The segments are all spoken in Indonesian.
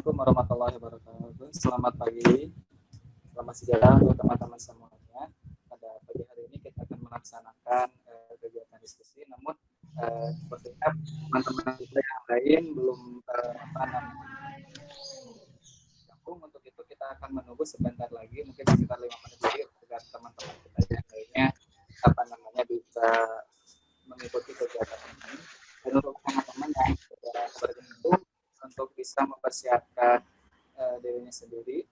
Assalamualaikum warahmatullahi wabarakatuh. Selamat pagi, selamat sejahtera untuk teman-teman semuanya. Pada pagi hari ini kita akan melaksanakan kegiatan diskusi. Namun sepertinya teman-teman kita yang lain belum gabung. Untuk itu kita akan menunggu sebentar lagi, mungkin sekitar 5 menit lagi agar teman-teman kita yang lainnya bisa mengikuti kegiatan ini. Dan untuk teman-teman yang sudah bergabung, untuk bisa mempersiapkan dirinya sendiri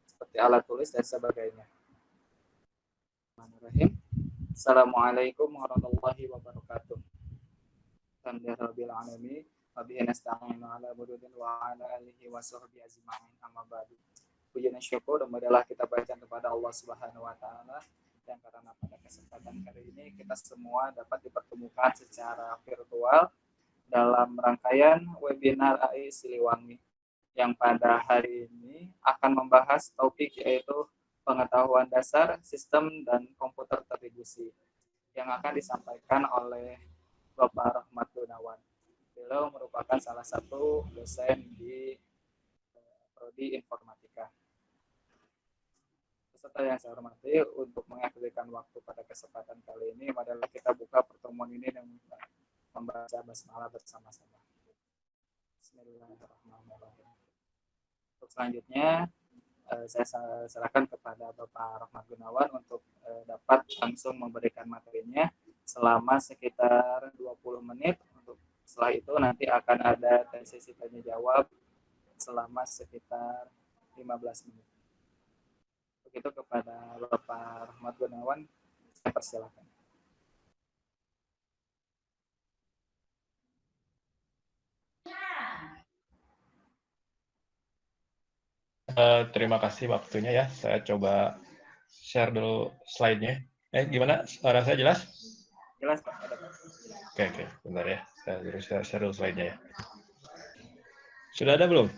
seperti alat tulis dan sebagainya. Bismillahirrahmanirrahim. Assalamualaikum warahmatullahi wabarakatuh. Alhamdulillahirabbil alamin. Wa bihi nasta'inu ala mududin wa ala alihi wa sahbihi ajma'in. Amma ba'du. Puji dan syukur adalah kita berikan kepada Allah Subhanahu wa taala, dan karena pada kesempatan kali ini kita semua dapat dipertemukan secara virtual dalam rangkaian webinar AI Siliwangi yang pada hari ini akan membahas topik yaitu pengetahuan dasar sistem dan komputer terdistribusi yang akan disampaikan oleh Bapak Rahmat Gunawan. Beliau merupakan salah satu dosen di Prodi Informatika. Peserta yang saya hormati, untuk mengakhirkan waktu pada kesempatan kali ini, adalah kita buka pertemuan ini dengan membaca basmalah bersama-sama. Bismillahirrahmanirrahim. Untuk selanjutnya, saya serahkan kepada Bapak Rahmat Gunawan untuk dapat langsung memberikan materinya selama sekitar 20 menit. Setelah itu nanti akan ada sesi tanya jawab selama sekitar 15 menit. Begitu kepada Bapak Rahmat Gunawan, saya persilakan. Terima kasih waktunya ya. Saya coba share dulu slide-nya. Gimana? Suara saya jelas? Jelas, Pak. Oke. Bentar ya. Saya share dulu slide-nya ya. Sudah ada belum?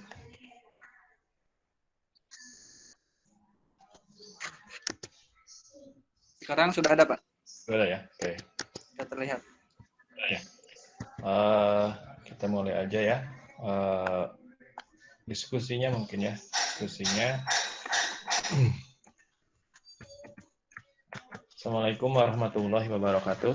Sekarang sudah ada, Pak. Sudah ada ya? Oke. Sudah terlihat. Ya. Kita mulai aja ya. Diskusinya mungkin ya. Assalamualaikum warahmatullahi wabarakatuh.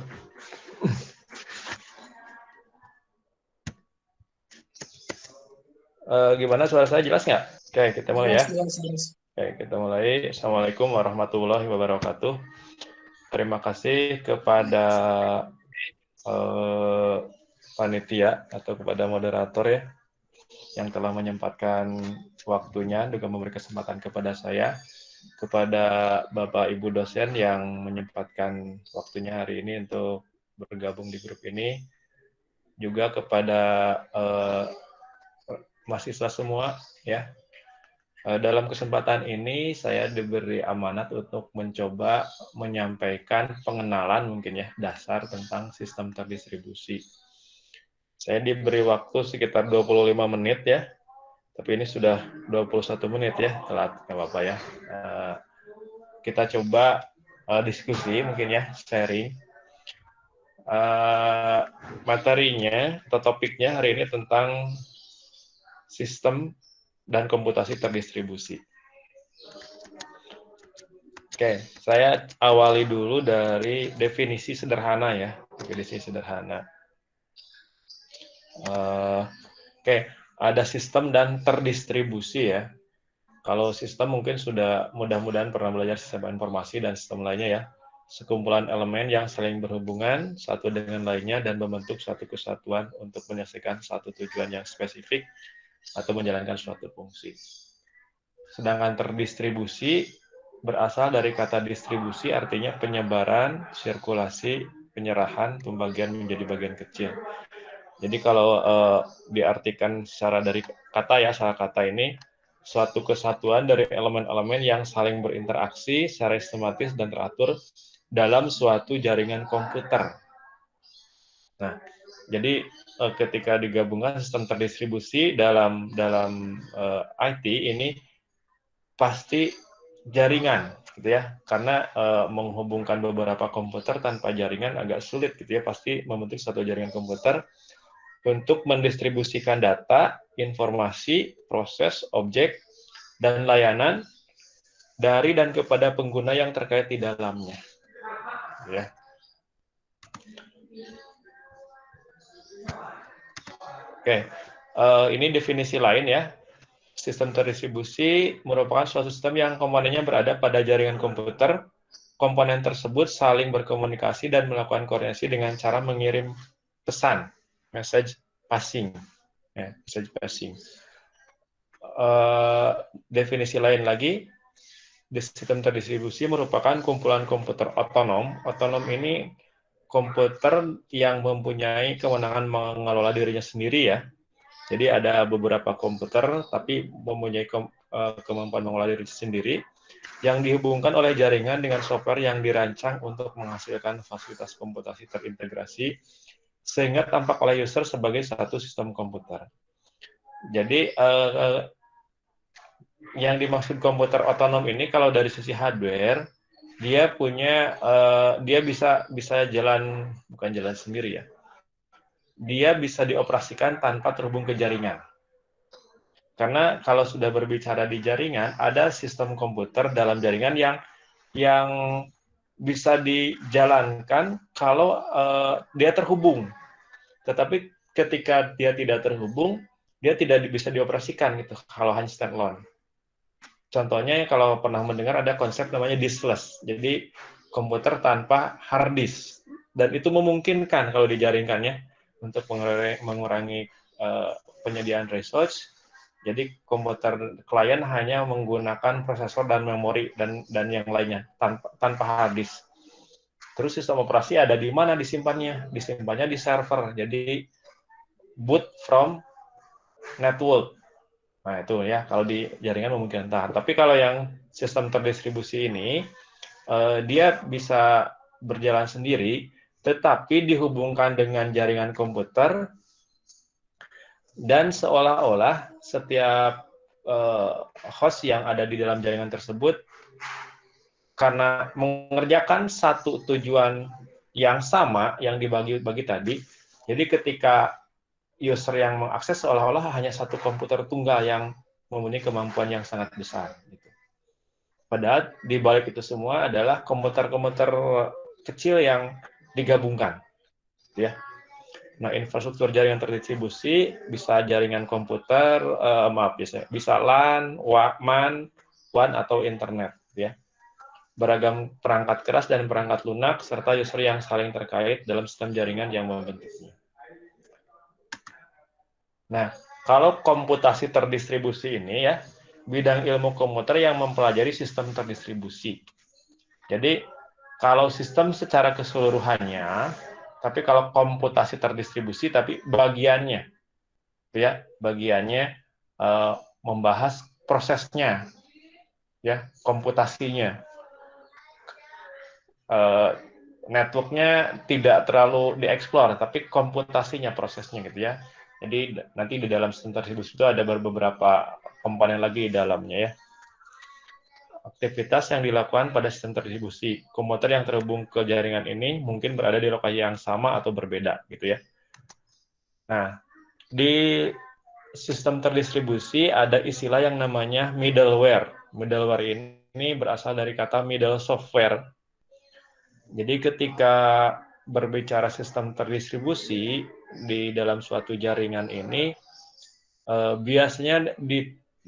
Gimana, suara saya jelas nggak? Oke, kita mulai ya. Oke, kita mulai. Assalamualaikum warahmatullahi wabarakatuh. Terima kasih kepada panitia atau kepada moderator ya, yang telah menyempatkan waktunya juga memberi kesempatan kepada saya, kepada Bapak Ibu dosen yang menyempatkan waktunya hari ini untuk bergabung di grup ini, juga kepada mahasiswa semua ya. Dalam kesempatan ini saya diberi amanat untuk mencoba menyampaikan pengenalan mungkin ya, dasar tentang sistem terdistribusi. Saya diberi waktu sekitar 25 menit ya, tapi ini sudah 21 menit ya, telat, nggak apa-apa ya. Kita coba diskusi mungkin ya, sharing. Materinya atau topiknya hari ini tentang sistem dan komputasi terdistribusi. Oke, saya awali dulu dari definisi sederhana ya, definisi sederhana. Oke, ada sistem dan terdistribusi ya. Kalau sistem mungkin sudah mudah-mudahan pernah belajar sistem informasi dan sistem lainnya ya. Sekumpulan elemen yang saling berhubungan satu dengan lainnya dan membentuk suatu kesatuan untuk menyelesaikan satu tujuan yang spesifik atau menjalankan suatu fungsi. Sedangkan terdistribusi berasal dari kata distribusi, artinya penyebaran, sirkulasi, penyerahan, pembagian menjadi bagian kecil. Jadi kalau diartikan secara dari kata ya, salah kata ini suatu kesatuan dari elemen-elemen yang saling berinteraksi secara sistematis dan teratur dalam suatu jaringan komputer. Nah, jadi ketika digabungkan sistem terdistribusi dalam IT ini pasti jaringan gitu ya, karena menghubungkan beberapa komputer tanpa jaringan agak sulit gitu ya, pasti membentuk satu jaringan komputer untuk mendistribusikan data, informasi, proses, objek, dan layanan dari dan kepada pengguna yang terkait di dalamnya. Ya. Oke, ini definisi lain ya. Sistem terdistribusi merupakan suatu sistem yang komponennya berada pada jaringan komputer. Komponen tersebut saling berkomunikasi dan melakukan koordinasi dengan cara mengirim pesan, message passing. Ya, message passing. Definisi lain lagi, sistem terdistribusi merupakan kumpulan komputer otonom. Otonom ini komputer yang mempunyai kewenangan mengelola dirinya sendiri ya. Jadi ada beberapa komputer tapi mempunyai kemampuan mengolah diri sendiri yang dihubungkan oleh jaringan dengan software yang dirancang untuk menghasilkan fasilitas komputasi terintegrasi sehingga tampak oleh user sebagai satu sistem komputer. Jadi yang dimaksud komputer otonom ini kalau dari sisi hardware dia punya dia bisa jalan, bukan jalan sendiri ya. Dia bisa dioperasikan tanpa terhubung ke jaringan. Karena kalau sudah berbicara di jaringan, ada sistem komputer dalam jaringan yang bisa dijalankan kalau dia terhubung. Tetapi ketika dia tidak terhubung, dia tidak bisa dioperasikan gitu kalau hanya standalone. Contohnya kalau pernah mendengar ada konsep namanya diskless. Jadi komputer tanpa hard disk. Dan itu memungkinkan kalau dijaringkannya untuk mengurangi penyediaan resource. Jadi komputer klien hanya menggunakan prosesor dan memori dan yang lainnya tanpa hard disk. Terus sistem operasi ada di mana disimpannya? Disimpannya di server. Jadi boot from network. Nah itu ya kalau di jaringan memungkinkan. Tapi kalau yang sistem terdistribusi ini dia bisa berjalan sendiri, tetapi dihubungkan dengan jaringan komputer dan seolah-olah setiap host yang ada di dalam jaringan tersebut karena mengerjakan satu tujuan yang sama yang dibagi-bagi tadi. Jadi ketika user yang mengakses seolah-olah hanya satu komputer tunggal yang mempunyai kemampuan yang sangat besar. Gitu. Padahal di balik itu semua adalah komputer-komputer kecil yang digabungkan. Ya. Nah, infrastruktur jaringan terdistribusi bisa jaringan komputer, bisa LAN, WAN, atau internet. Ya. Beragam perangkat keras dan perangkat lunak, serta user yang saling terkait dalam sistem jaringan yang membentuknya. Nah, kalau komputasi terdistribusi ini ya, bidang ilmu komputer yang mempelajari sistem terdistribusi. Jadi, kalau sistem secara keseluruhannya, tapi kalau komputasi terdistribusi, tapi bagiannya, ya, bagiannya membahas prosesnya, ya, komputasinya. Networknya tidak terlalu dieksplor, tapi komputasinya, prosesnya gitu ya. Jadi nanti di dalam sistem terdistribusi itu ada beberapa komponen lagi di dalamnya ya. Aktivitas yang dilakukan pada sistem terdistribusi. Komputer yang terhubung ke jaringan ini mungkin berada di lokasi yang sama atau berbeda gitu ya. Nah, di sistem terdistribusi ada istilah yang namanya middleware. Middleware ini berasal dari kata middle software. Jadi ketika berbicara sistem terdistribusi di dalam suatu jaringan ini biasanya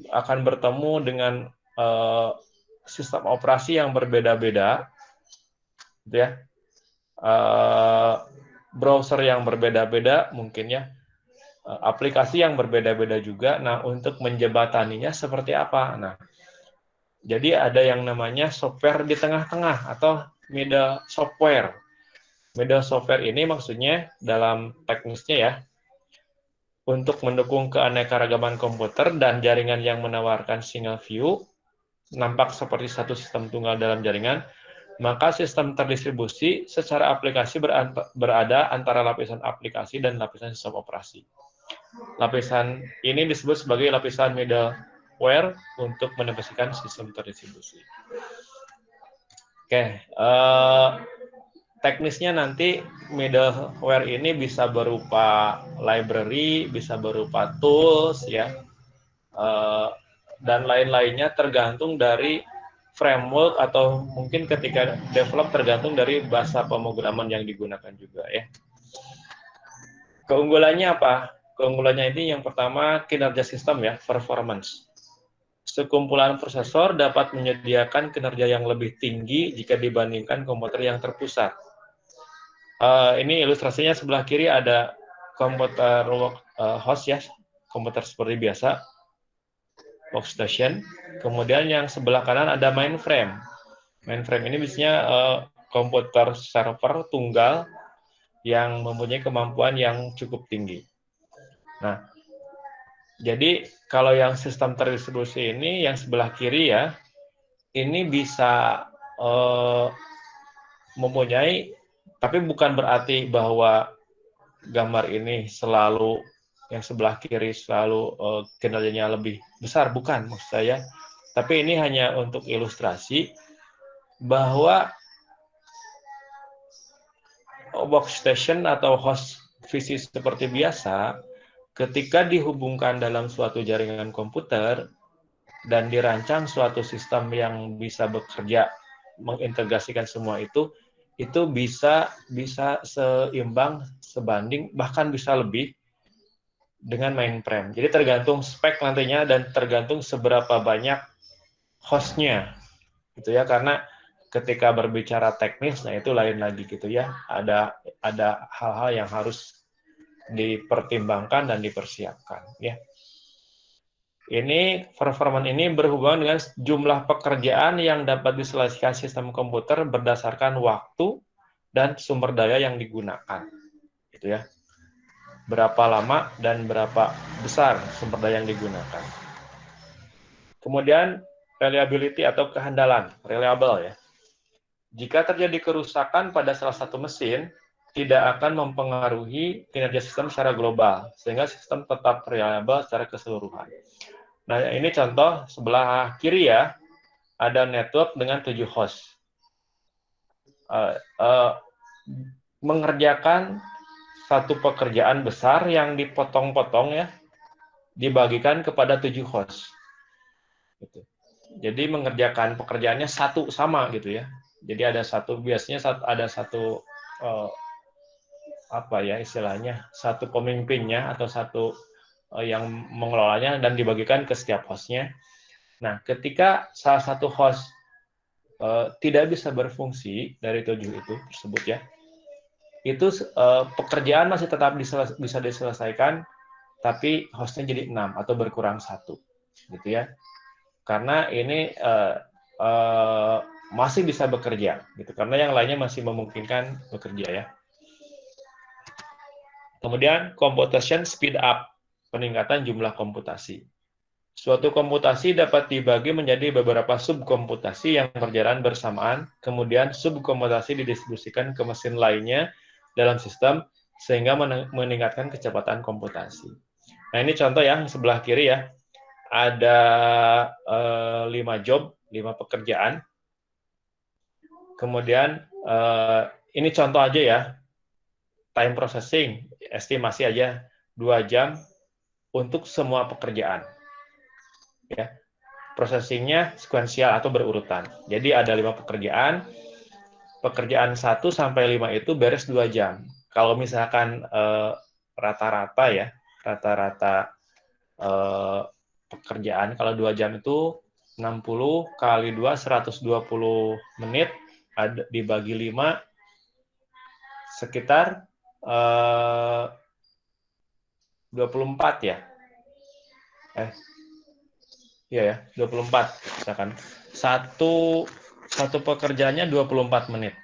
akan bertemu dengan sistem operasi yang berbeda-beda, gitu ya, browser yang berbeda-beda mungkin ya, aplikasi yang berbeda-beda juga. Nah, untuk menjembataninya seperti apa? Nah, jadi ada yang namanya software di tengah-tengah atau middle software. Middle software ini maksudnya dalam teknisnya ya, untuk mendukung keanekaragaman komputer dan jaringan yang menawarkan single view, nampak seperti satu sistem tunggal dalam jaringan, maka sistem terdistribusi secara aplikasi berada antara lapisan aplikasi dan lapisan sistem operasi. Lapisan ini disebut sebagai lapisan middleware untuk mendefinisikan sistem terdistribusi. Oke, teknisnya nanti middleware ini bisa berupa library, bisa berupa tools ya, dan lain-lainnya tergantung dari framework atau mungkin ketika develop tergantung dari bahasa pemrograman yang digunakan juga ya. Keunggulannya apa? Keunggulannya ini yang pertama kinerja sistem ya, performance. Sekumpulan prosesor dapat menyediakan kinerja yang lebih tinggi jika dibandingkan komputer yang terpusat. Ini ilustrasinya sebelah kiri ada komputer host ya, komputer seperti biasa, workstation. Kemudian yang sebelah kanan ada mainframe. Mainframe ini biasanya komputer server tunggal yang mempunyai kemampuan yang cukup tinggi. Nah, jadi kalau yang sistem terdistribusi ini yang sebelah kiri ya, ini bisa mempunyai, tapi bukan berarti bahwa gambar ini selalu yang sebelah kiri selalu kinerjanya lebih besar, bukan maksud saya. Tapi ini hanya untuk ilustrasi bahwa workstation atau host PC seperti biasa, ketika dihubungkan dalam suatu jaringan komputer dan dirancang suatu sistem yang bisa bekerja mengintegrasikan semua itu bisa seimbang, sebanding, bahkan bisa lebih dengan mainframe. Jadi tergantung spek nantinya dan tergantung seberapa banyak hostnya, gitu ya. Karena ketika berbicara teknis, nah itu lain lagi gitu ya. Ada hal-hal yang harus dipertimbangkan dan dipersiapkan, ya. Ini performance ini berhubungan dengan jumlah pekerjaan yang dapat diselesaikan sistem komputer berdasarkan waktu dan sumber daya yang digunakan, gitu ya. Berapa lama dan berapa besar sumber daya yang digunakan. Kemudian reliability atau kehandalan, reliable ya. Jika terjadi kerusakan pada salah satu mesin, tidak akan mempengaruhi kinerja sistem secara global, sehingga sistem tetap reliable secara keseluruhan. Nah, ini contoh sebelah kiri ya, ada network dengan 7 host. Mengerjakan satu pekerjaan besar yang dipotong-potong ya, dibagikan kepada 7 host. Gitu. Jadi mengerjakan pekerjaannya satu sama gitu ya. Jadi ada satu, biasanya ada satu apa ya istilahnya, satu pemimpinnya atau satu yang mengelolanya dan dibagikan ke setiap hostnya. Nah, ketika salah satu host tidak bisa berfungsi dari 7 itu tersebut ya, itu pekerjaan masih tetap bisa diselesaikan, tapi hostnya jadi 6 atau berkurang 1, gitu ya. Karena ini masih bisa bekerja, gitu. Karena yang lainnya masih memungkinkan bekerja ya. Kemudian computation speed up, peningkatan jumlah komputasi. Suatu komputasi dapat dibagi menjadi beberapa subkomputasi yang berjalan bersamaan, kemudian subkomputasi didistribusikan ke mesin lainnya dalam sistem, sehingga meningkatkan kecepatan komputasi. Nah, ini contoh ya, sebelah kiri ya, ada 5 job, 5 pekerjaan. Kemudian, ini contoh aja ya, time processing, estimasi aja 2 jam untuk semua pekerjaan. Ya, processingnya sekuensial atau berurutan. Jadi ada 5 pekerjaan, pekerjaan 1 sampai 5 itu beres 2 jam. Kalau misalkan rata-rata ya, rata-rata pekerjaan kalau 2 jam itu 60 kali 2 120 menit dibagi 5 sekitar 24 ya. Iya ya, 24 misalkan. Satu pekerjaannya 24 menit.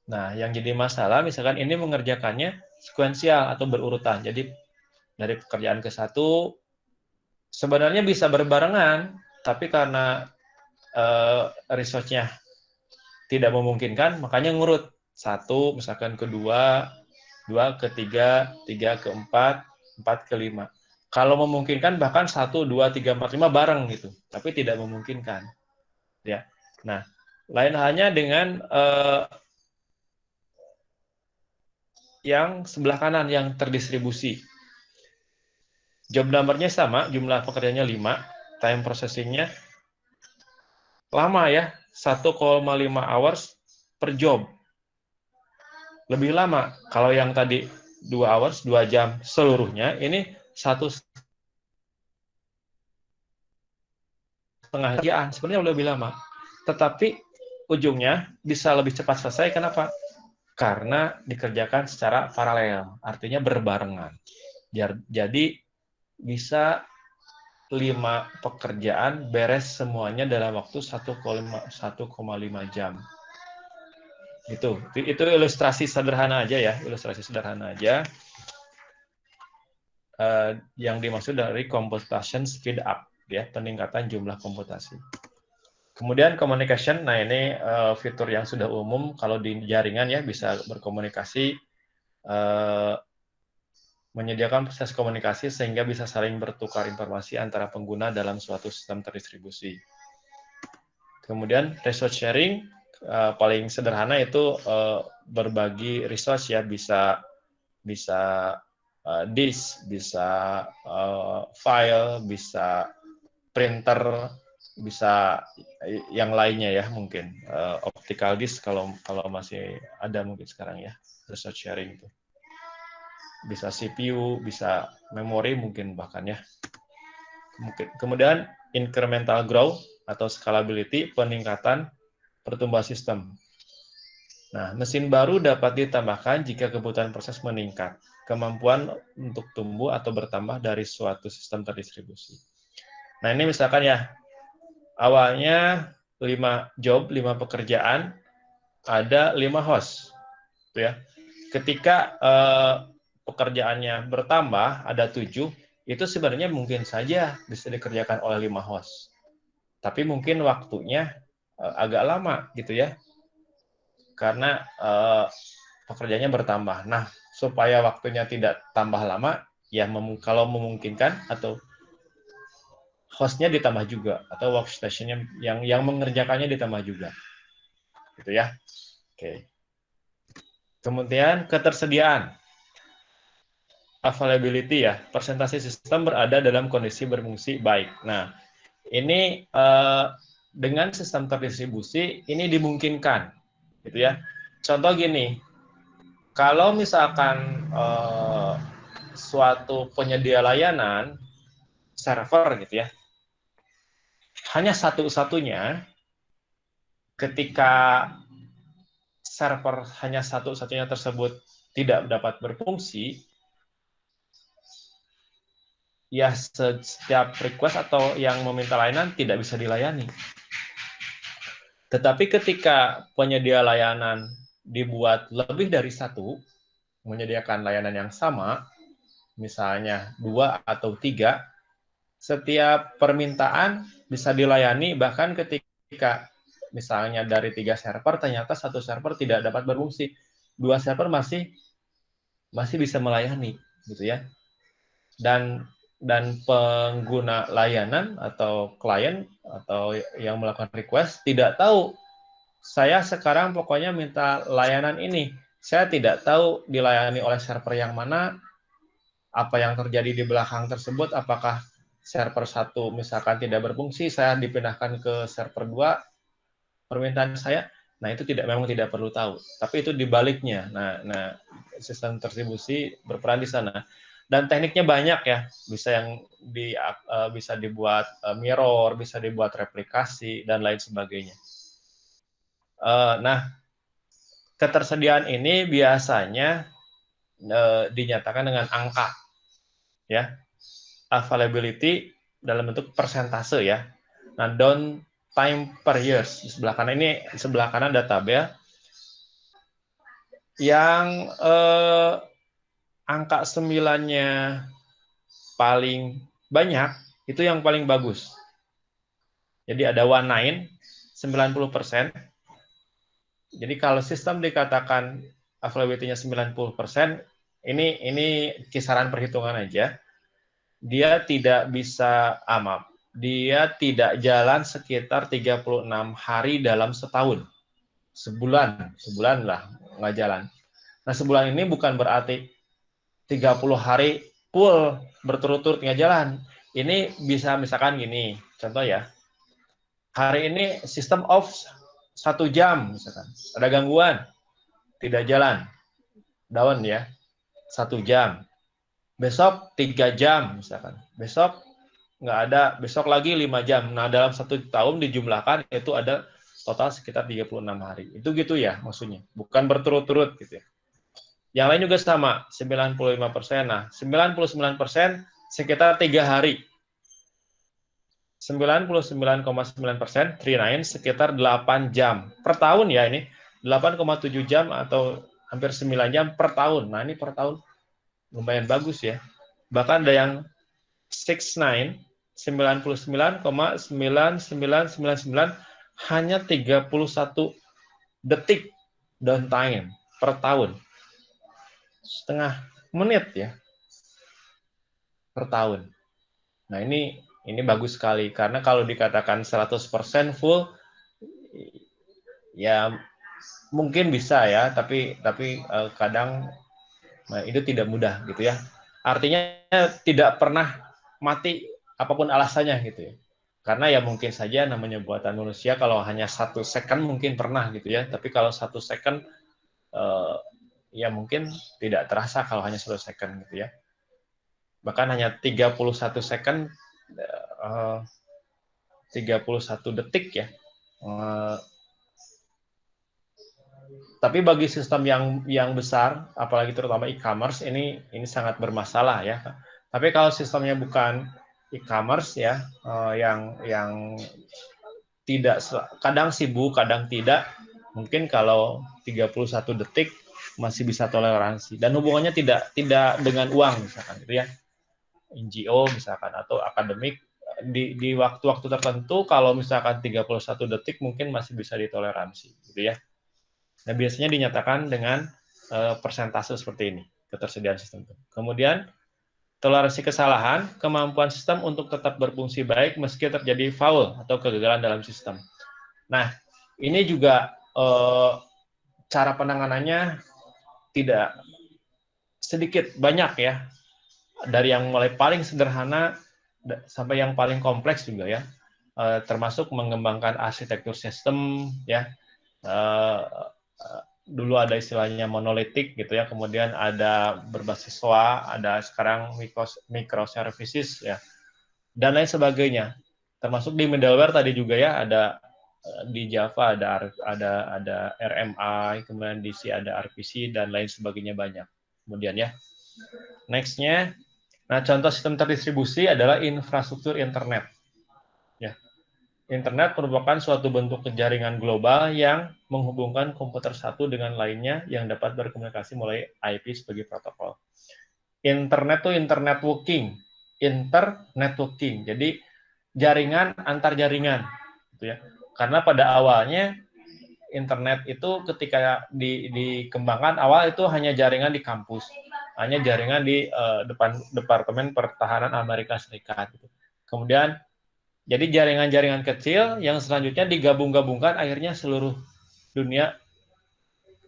Nah, yang jadi masalah misalkan ini mengerjakannya sekuensial atau berurutan. Jadi dari pekerjaan ke satu sebenarnya bisa berbarengan, tapi karena resource-nya tidak memungkinkan, makanya ngurut. 1 misalkan kedua, 2 ke 3, 3 ke 4, 4 ke 5. Kalau memungkinkan bahkan 1, 2, 3, 4, 5 bareng gitu, tapi tidak memungkinkan. Ya. Nah, lain halnya dengan yang sebelah kanan yang terdistribusi. Job number-nya sama, jumlah pekerjaannya 5, time processing-nya lama ya, 1,5 hours per job. Lebih lama. Kalau yang tadi 2 hours, 2 jam seluruhnya, ini 1,5 jam. Sebenarnya lebih lama. Tetapi ujungnya bisa lebih cepat selesai. Kenapa? Karena dikerjakan secara paralel, artinya berbarengan. Jadi bisa 5 pekerjaan beres semuanya dalam waktu 1,5 jam. Itu ilustrasi sederhana aja ya, ilustrasi sederhana aja. Yang dimaksud dari computation speed up, ya, peningkatan jumlah komputasi. Kemudian communication, nah ini fitur yang sudah umum kalau di jaringan ya, bisa berkomunikasi, menyediakan proses komunikasi sehingga bisa saling bertukar informasi antara pengguna dalam suatu sistem terdistribusi. Kemudian resource sharing, paling sederhana itu berbagi resource ya, bisa disk, bisa file, bisa printer, bisa yang lainnya ya, mungkin optical disk kalau masih ada mungkin sekarang ya, resource sharing itu. Bisa CPU, bisa memori mungkin bahkan ya. Kemudian incremental growth atau scalability, peningkatan pertumbuhan sistem. Nah, mesin baru dapat ditambahkan jika kebutuhan proses meningkat. Kemampuan untuk tumbuh atau bertambah dari suatu sistem terdistribusi. Nah, ini misalkan ya, awalnya 5 job, 5 pekerjaan, ada 5 host. Gitu ya. Ketika pekerjaannya bertambah, ada 7, itu sebenarnya mungkin saja bisa dikerjakan oleh 5 host. Tapi mungkin waktunya agak lama gitu ya. Karena pekerjaannya bertambah. Nah, supaya waktunya tidak tambah lama, ya kalau memungkinkan atau hostnya ditambah juga atau workstation-nya yang mengerjakannya ditambah juga. Gitu ya. Oke. Kemudian ketersediaan. Availability ya, persentase sistem berada dalam kondisi berfungsi baik. Nah, ini dengan sistem terdistribusi ini dimungkinkan, gitu ya. Contoh gini, kalau misalkan suatu penyedia layanan server gitu ya, hanya satu-satunya, ketika server hanya satu-satunya tersebut tidak dapat berfungsi, ya setiap request atau yang meminta layanan tidak bisa dilayani. Tetapi ketika penyedia layanan dibuat lebih dari satu, menyediakan layanan yang sama, misalnya 2 atau 3, setiap permintaan bisa dilayani, bahkan ketika misalnya dari 3 server, ternyata 1 server tidak dapat berfungsi, 2 server masih bisa melayani, gitu ya. Dan pengguna layanan atau klien atau yang melakukan request tidak tahu, saya sekarang pokoknya minta layanan ini, saya tidak tahu dilayani oleh server yang mana, apa yang terjadi di belakang tersebut, apakah server 1 misalkan tidak berfungsi, saya dipindahkan ke server 2, permintaan saya, nah itu memang tidak perlu tahu, tapi itu dibaliknya. Nah sistem distribusi berperan di sana. Dan tekniknya banyak ya, bisa dibuat mirror, bisa dibuat replikasi, dan lain sebagainya. Nah, ketersediaan ini biasanya dinyatakan dengan angka, ya, availability dalam bentuk persentase ya. Nah, downtime per years di sebelah kanan ini, sebelah kanan ada tabel yang angka 9-nya paling banyak, itu yang paling bagus. Jadi ada 19, 90%. Jadi kalau sistem dikatakan availability-nya 90%, ini kisaran perhitungan aja. Dia tidak bisa dia tidak jalan sekitar 36 hari dalam setahun. Sebulan lah nggak jalan. Nah, sebulan ini bukan berarti 30 hari full berturut-turut nggak jalan. Ini bisa misalkan gini, contoh ya. Hari ini sistem off 1 jam, misalkan. Ada gangguan, tidak jalan. Down ya, 1 jam. Besok 3 jam, misalkan. Besok nggak ada, besok lagi 5 jam. Nah, dalam 1 tahun dijumlahkan itu ada total sekitar 36 hari. Itu gitu ya maksudnya. Bukan berturut-turut gitu ya. Yang lain juga sama, 95%. Nah, 99% sekitar 3 hari. 99,9% 39 sekitar 8 jam per tahun ya ini. 8,7 jam atau hampir 9 jam per tahun. Nah, ini per tahun lumayan bagus ya. Bahkan ada yang 69 99,9999 hanya 31 detik downtime per tahun. Setengah menit ya per tahun. Nah, ini bagus sekali karena kalau dikatakan 100% full ya mungkin bisa ya, tapi kadang itu tidak mudah gitu ya. Artinya tidak pernah mati apapun alasannya gitu ya. Karena ya mungkin saja namanya buatan manusia, kalau hanya 1 second mungkin pernah gitu ya, tapi kalau 1 second ya mungkin tidak terasa kalau hanya 1 second gitu ya. Bahkan hanya 31 second, 31 detik ya. Tapi bagi sistem yang besar, apalagi terutama e-commerce, ini sangat bermasalah ya. Tapi kalau sistemnya bukan e-commerce ya, yang tidak, kadang sibuk, kadang tidak, mungkin kalau 31 detik masih bisa toleransi. Dan hubungannya tidak dengan uang misalkan gitu ya. NGO misalkan atau akademik, di waktu-waktu tertentu kalau misalkan 31 detik mungkin masih bisa ditoleransi gitu ya. Nah, biasanya dinyatakan dengan persentase seperti ini, ketersediaan sistem. Kemudian, toleransi kesalahan, kemampuan sistem untuk tetap berfungsi baik meski terjadi foul atau kegagalan dalam sistem. Nah, ini juga cara penanganannya tidak sedikit, banyak ya. Dari yang mulai paling sederhana sampai yang paling kompleks juga ya. Termasuk mengembangkan arsitektur sistem ya. Dulu ada istilahnya monolitik gitu ya, kemudian ada berbasis SOA, ada sekarang microservices ya, dan lain sebagainya. Termasuk di middleware tadi juga ya, ada di Java ada RMI, kemudian di C ada RPC dan lain sebagainya banyak. Kemudian ya, next-nya, nah contoh sistem terdistribusi adalah infrastruktur internet. Ya. Internet merupakan suatu bentuk jaringan global yang menghubungkan komputer satu dengan lainnya yang dapat berkomunikasi melalui IP sebagai protokol. Internet itu internetworking. Jadi jaringan antar jaringan, gitu ya. Karena pada awalnya internet itu ketika dikembangkan awal itu hanya jaringan di kampus, hanya jaringan di depan Departemen Pertahanan Amerika Serikat. Kemudian jadi jaringan-jaringan kecil yang selanjutnya digabung-gabungkan, akhirnya seluruh dunia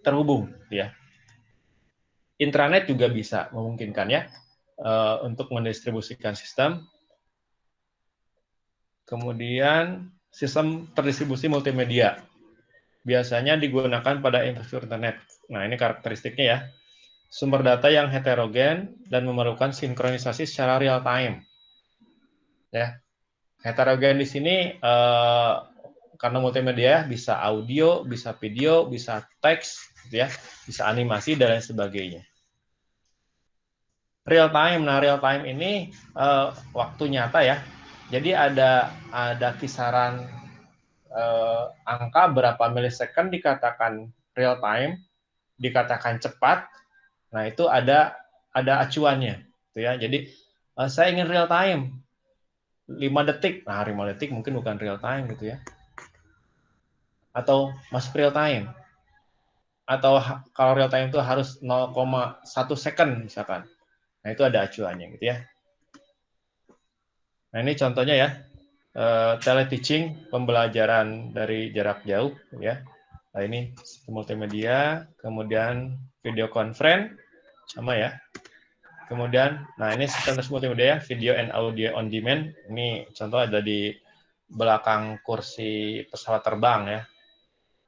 terhubung, ya. Intranet juga bisa memungkinkan ya untuk mendistribusikan sistem. Kemudian sistem terdistribusi multimedia biasanya digunakan pada infrastruktur internet. Nah, ini karakteristiknya ya. Sumber data yang heterogen dan memerlukan sinkronisasi secara real time. Ya. Heterogen di sini karena multimedia bisa audio, bisa video, bisa teks, gitu ya, bisa animasi dan lain sebagainya. Real time, nah real time ini waktu nyata ya. Jadi ada kisaran angka berapa milisecond dikatakan real time, dikatakan cepat. Nah itu ada acuannya, gitu ya. Jadi saya ingin real time 5 detik. Nah 5 detik mungkin bukan real time gitu ya. Atau masuk real time, atau kalau real time itu harus 0,1 second misalkan. Nah itu ada acuannya gitu ya. Nah ini contohnya ya, teleteaching, pembelajaran dari jarak jauh ya. Nah, ini sistem multimedia, kemudian video conference, sama ya. Kemudian, nah ini sistem multimedia, video and audio on demand. Ini contoh ada di belakang kursi pesawat terbang ya,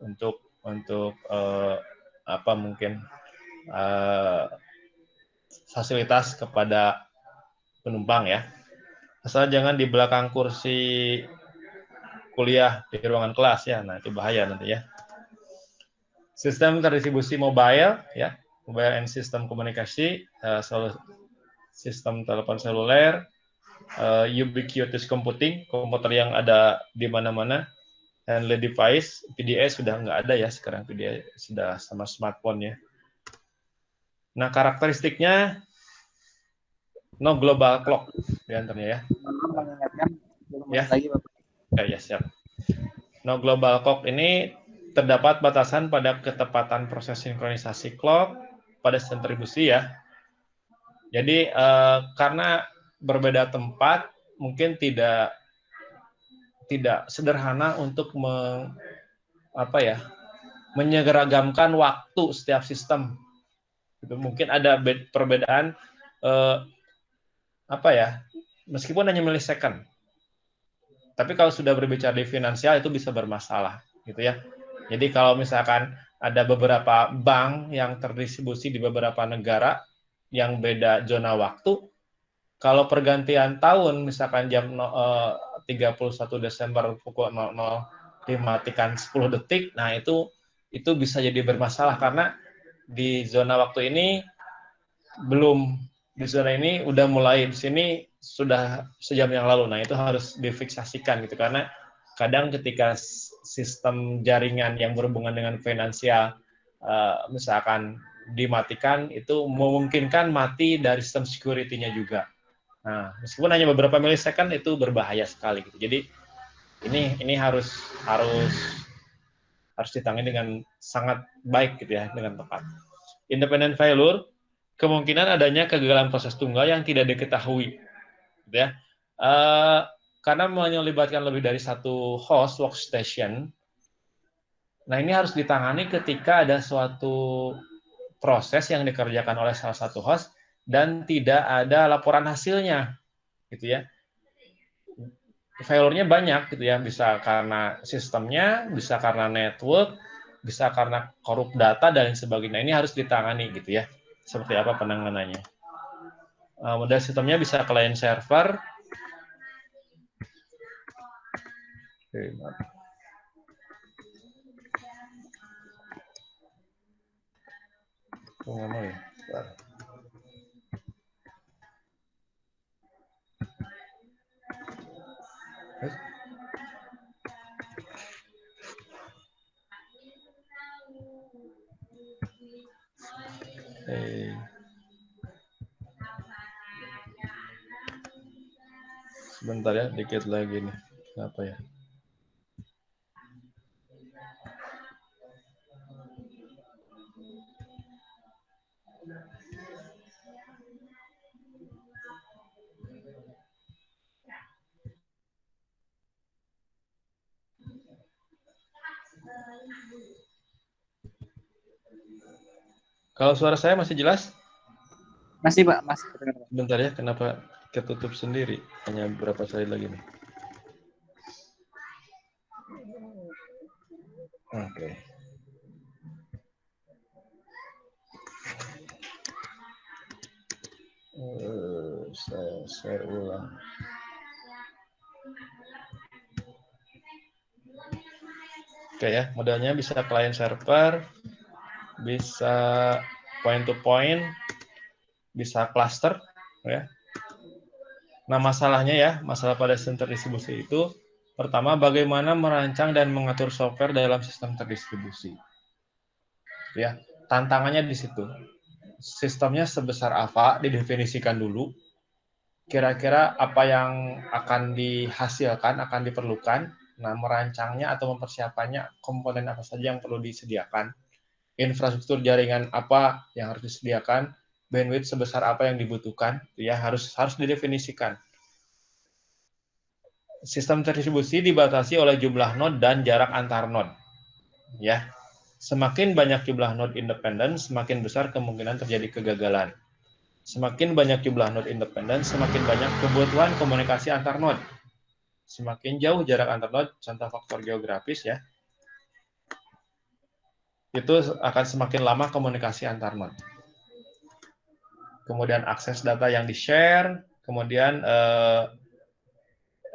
untuk apa mungkin fasilitas kepada penumpang ya. Asal jangan di belakang kursi kuliah di ruangan kelas ya, nah itu bahaya nanti ya. Sistem terdistribusi mobile ya, mobile and sistem komunikasi, sistem telepon seluler, ubiquitous computing, komputer yang ada di mana-mana, handle device, PDA sudah nggak ada ya sekarang, PDA sudah sama smartphone ya. Nah karakteristiknya no global clock di antaranya ya. Mengingatkan Ya. lagi Bapak. Ya siap. No global clock ini terdapat batasan pada ketepatan proses sinkronisasi clock pada sistem distribusi ya. Jadi karena berbeda tempat mungkin tidak sederhana untuk menyeragamkan waktu setiap sistem. Itu mungkin ada perbedaan meskipun hanya millisecond. Tapi kalau sudah berbicara di finansial itu bisa bermasalah gitu ya. Jadi kalau misalkan ada beberapa bank yang terdistribusi di beberapa negara yang beda zona waktu, kalau pergantian tahun misalkan jam 31 Desember pukul 00 dimatikan 10 detik, nah itu bisa jadi bermasalah karena di zona waktu ini di zona ini udah mulai, di sini sudah sejam yang lalu. Nah, itu harus difiksasikan gitu karena kadang ketika sistem jaringan yang berhubungan dengan finansial misalkan dimatikan, itu memungkinkan mati dari sistem security-nya juga. Nah, meskipun hanya beberapa milisecond itu berbahaya sekali gitu. Jadi ini harus ditangani dengan sangat baik gitu ya, dengan tepat. Independent failure, kemungkinan adanya kegagalan proses tunggal yang tidak diketahui gitu ya. Karena melibatkan lebih dari satu host workstation. Nah, ini harus ditangani ketika ada suatu proses yang dikerjakan oleh salah satu host dan tidak ada laporan hasilnya gitu ya. Failure-nya banyak gitu ya, bisa karena sistemnya, bisa karena network, bisa karena korup data dan sebagainya. Ini harus ditangani gitu ya. Seperti apa penanganannya? Model sistemnya bisa client server. Sebentar ya, dikit lagi nih. Kenapa ya? Kalau suara saya masih jelas? Masih Pak, masih. Bentar ya, kenapa ketutup sendiri? Hanya berapa slide lagi nih? Oke. Saya share ulang. Oke ya, modelnya bisa client server, bisa point to point, bisa cluster, ya. Nah, masalahnya ya, masalah pada sistem terdistribusi itu, pertama bagaimana merancang dan mengatur software dalam sistem terdistribusi. Ya, tantangannya di situ. Sistemnya sebesar apa didefinisikan dulu. Kira-kira apa yang akan dihasilkan, akan diperlukan. Nah, merancangnya atau mempersiapannya komponen apa saja yang perlu disediakan. Infrastruktur jaringan apa yang harus disediakan, bandwidth sebesar apa yang dibutuhkan, ya harus didefinisikan. Sistem terdistribusi dibatasi oleh jumlah node dan jarak antar node, ya. Semakin banyak jumlah node independen, semakin besar kemungkinan terjadi kegagalan. Semakin banyak jumlah node independen, semakin banyak kebutuhan komunikasi antar node. Semakin jauh jarak antar node, contoh faktor geografis ya, itu akan semakin lama komunikasi antar node. Kemudian akses data yang di-share, kemudian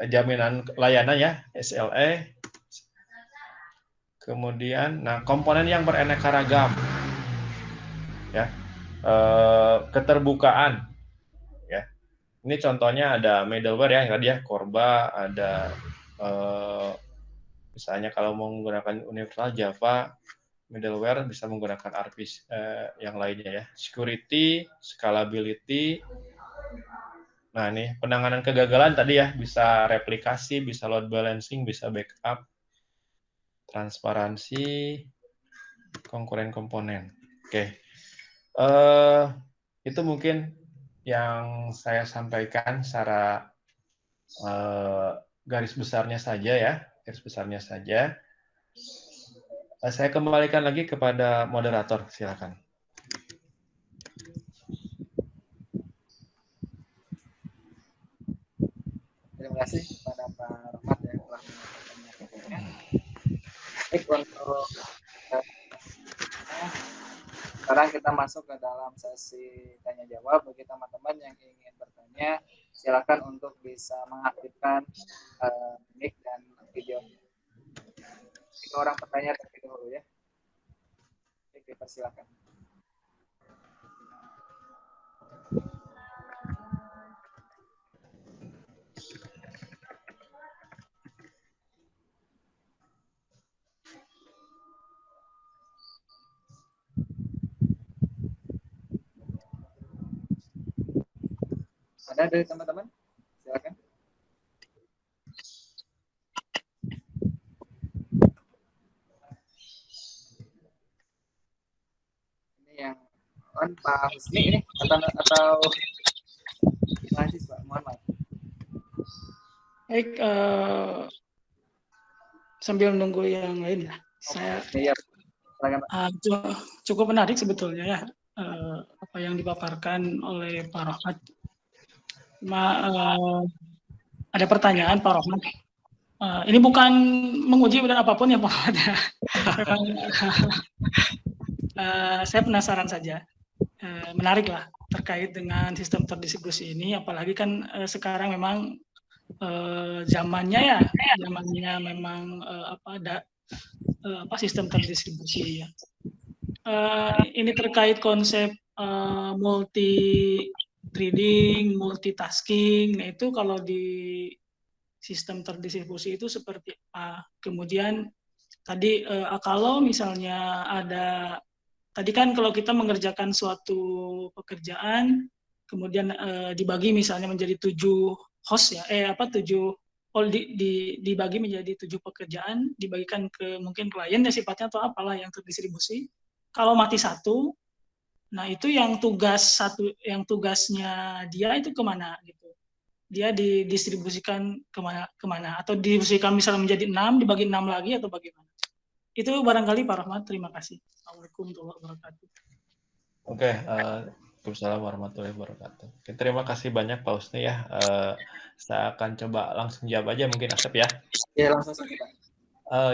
jaminan layanan ya, SLA. Kemudian, nah komponen yang beraneka ragam, ya, keterbukaan, ya. Ini contohnya ada middleware ya, tadi ya, Corba, ada misalnya kalau mau menggunakan universal Java, middleware bisa menggunakan RPC yang lainnya ya, security, scalability. Nah ini penanganan kegagalan tadi ya, bisa replikasi, bisa load balancing, bisa backup, transparansi, konkuren komponen. Oke, itu mungkin yang saya sampaikan secara garis besarnya saja ya, garis besarnya saja. Saya kembalikan lagi kepada moderator, silakan. Terima kasih kepada Pak Rahmat yang telah menyampaikannya tentunya. Baik, untuk sekarang kita masuk ke dalam sesi tanya jawab. Bagi teman-teman yang ingin bertanya, silakan untuk bisa mengaktifkan mic dan video. Kita orang bertanya terlebih dahulu ya. Oke, silakan. Ada dari teman-teman? Silakan. Ini yang Pak Husni ini atau mahasiswa? Mohon maaf. Baik, sambil menunggu yang lain ya. Saya cukup menarik sebetulnya ya apa yang dipaparkan oleh Pak Rahmat. Ada pertanyaan Pak Rahmat. Ini bukan menguji dan apapun ya Pak Rahmat ya. Memang saya penasaran saja. Menarik lah terkait dengan sistem terdistribusi ini, apalagi kan sekarang memang zamannya memang sistem terdistribusi ya. Ini terkait konsep multi threading, multitasking. Nah itu kalau di sistem terdistribusi itu seperti apa? Kemudian tadi kalau misalnya ada, tadi kan kalau kita mengerjakan suatu pekerjaan, kemudian dibagi misalnya menjadi 7 host ya, 7 dibagi menjadi 7 pekerjaan, dibagikan ke mungkin klien ya sifatnya atau apalah yang terdistribusi. Kalau mati satu, nah itu yang tugasnya dia itu kemana gitu? Dia didistribusikan kemana? Atau didistribusikan misalnya menjadi 6, dibagi 6 lagi atau bagaimana? Itu barangkali Pak Rahmat, terima kasih. Assalamualaikum warahmatullahi wabarakatuh. Oke, Waalaikumsalam warahmatullahi wabarakatuh. Oke, terima kasih banyak Pak Husni ya. Saya akan coba langsung jawab aja mungkin Asep ya. Ya langsung saja Pak.